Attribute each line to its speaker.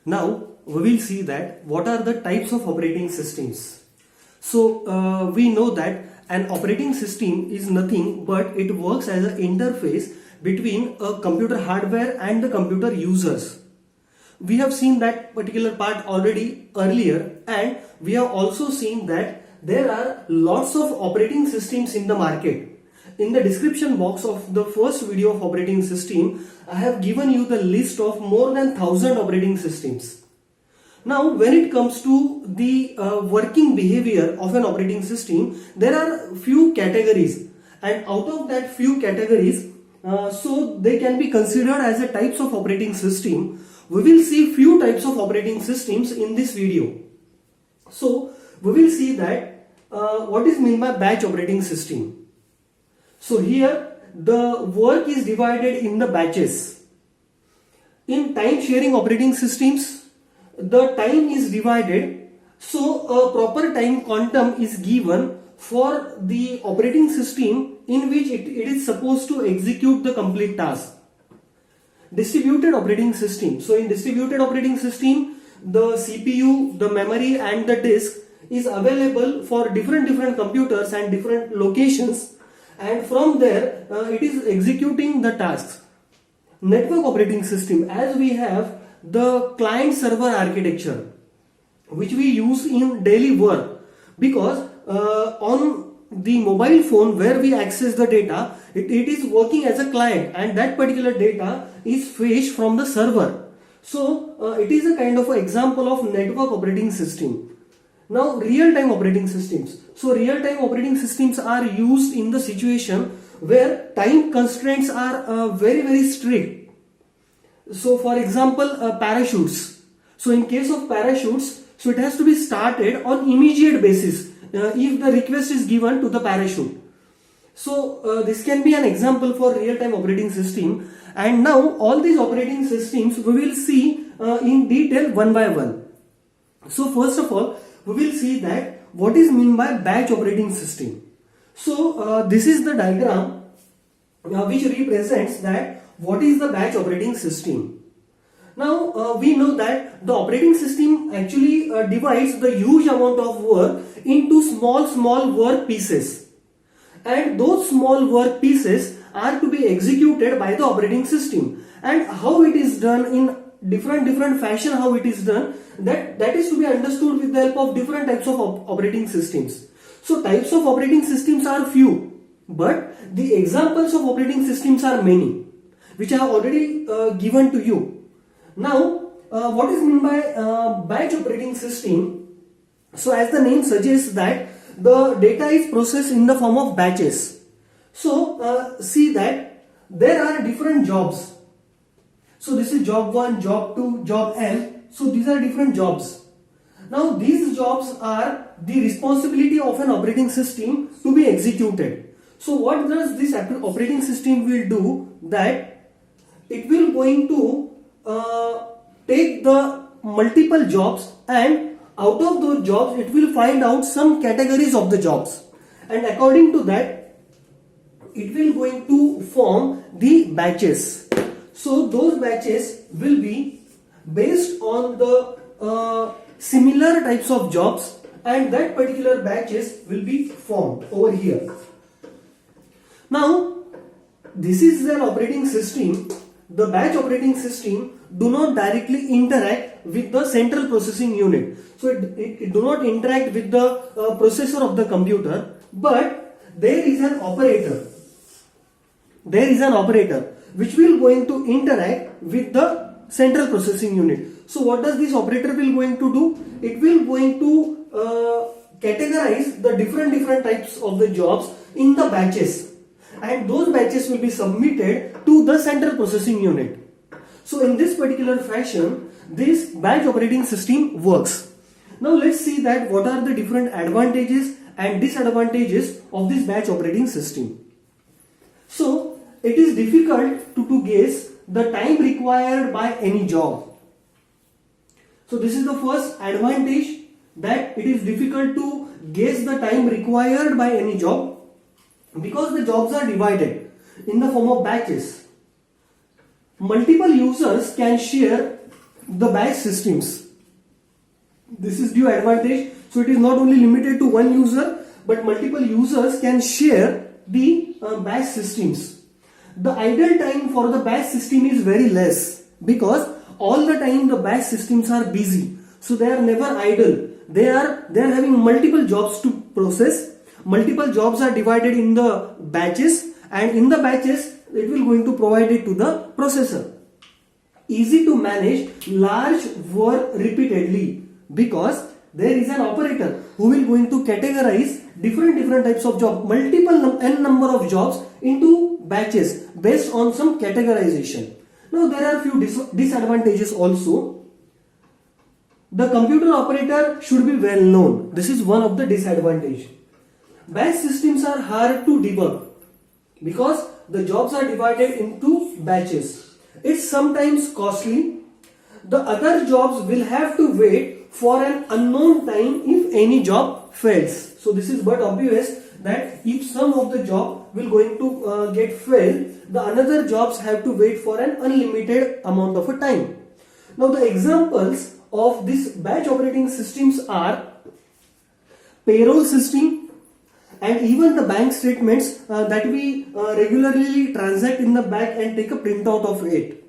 Speaker 1: Now we will see that what are the types of operating systems. So we know that an operating system is nothing but it works as an interface between a computer hardware and the computer users. We have seen that particular part already earlier, and we have also seen that there are lots of operating systems in the market. In the description box of the first video of operating system, I have given you the list of more than 1000 operating systems. Now, when it comes to the working behavior of an operating system, there are few categories, and out of that few categories, so they can be considered as a types of operating system. We will see few types of operating systems in this video. So, we will see that what is meant by batch operating system. So here the work is divided in the batches. In time sharing operating systems, the time is divided, so a proper time quantum is given for the operating system in which it is supposed to execute the complete task. Distributed operating system. So in distributed operating system, the CPU, the memory and the disk is available for different computers and different locations, and from there it is executing the tasks. Network operating system, as we have the client server architecture which we use in daily work, because on the mobile phone where we access the data, it is working as a client, and that particular data is fetched from the server. So it is a kind of an example of network operating system. Now, real-time operating systems. So real-time operating systems are used in the situation where time constraints are very strict. So for example, parachutes. So in case of parachutes, so it has to be started on immediate basis if the request is given to the parachute. So this can be an example for real-time operating system. And now all these operating systems we will see in detail one by one. So first of all, we will see that what is meant by batch operating system. So this is the diagram which represents that what is the batch operating system. Now we know that the operating system actually divides the huge amount of work into small work pieces, and those small work pieces are to be executed by the operating system. And how it is done in different fashion, how it is done, that is to be understood with the help of different types of operating systems. So types of operating systems are few, but the examples of operating systems are many, which I have already given to you. Now what is meant by batch operating system? So as the name suggests that the data is processed in the form of batches. So see that there are different jobs. So this is job 1, job 2, job n. So these are different jobs. Now these jobs are the responsibility of an operating system to be executed. So what does this operating system will do? That it will going to take the multiple jobs, and out of those jobs it will find out some categories of the jobs, and according to that it will going to form the batches. So those batches will be based on the similar types of jobs, and that particular batches will be formed over here. Now this is an operating system. The batch operating system do not directly interact with the central processing unit. So it do not interact with the processor of the computer, but there is an operator. There is an operator which will going to interact with the central processing unit. So what does this operator will going to do? It will going to categorize the different types of the jobs in the batches, and those batches will be submitted to the central processing unit. So in this particular fashion, this batch operating system works. Now let's see that what are the different advantages and disadvantages of this batch operating system. So it is difficult to guess the time required by any job. So this is the first advantage, that it is difficult to guess the time required by any job, because the jobs are divided in the form of batches. Multiple users can share the batch systems. This is due advantage. So it is not only limited to one user, but multiple users can share the batch systems. The idle time for the batch system is very less because all the time the batch systems are busy. So they are never idle. They are having multiple jobs to process. Multiple jobs are divided in the batches, and in the batches it will going to provide it to the processor. Easy to manage large work repeatedly because there is an operator who will going to categorize different types of job, multiple n number of jobs into batches based on some categorization. Now there are few disadvantages also. The computer operator should be well known. This is one of the disadvantage. Batch systems are hard to debug because the jobs are divided into batches. It's sometimes costly. The other jobs will have to wait for an unknown time if any job fails. So this is but obvious that if some of the job will going to get failed, the another jobs have to wait for an unlimited amount of a time. Now the examples of this batch operating systems are payroll system and even the bank statements that we regularly transact in the bank and take a printout of it.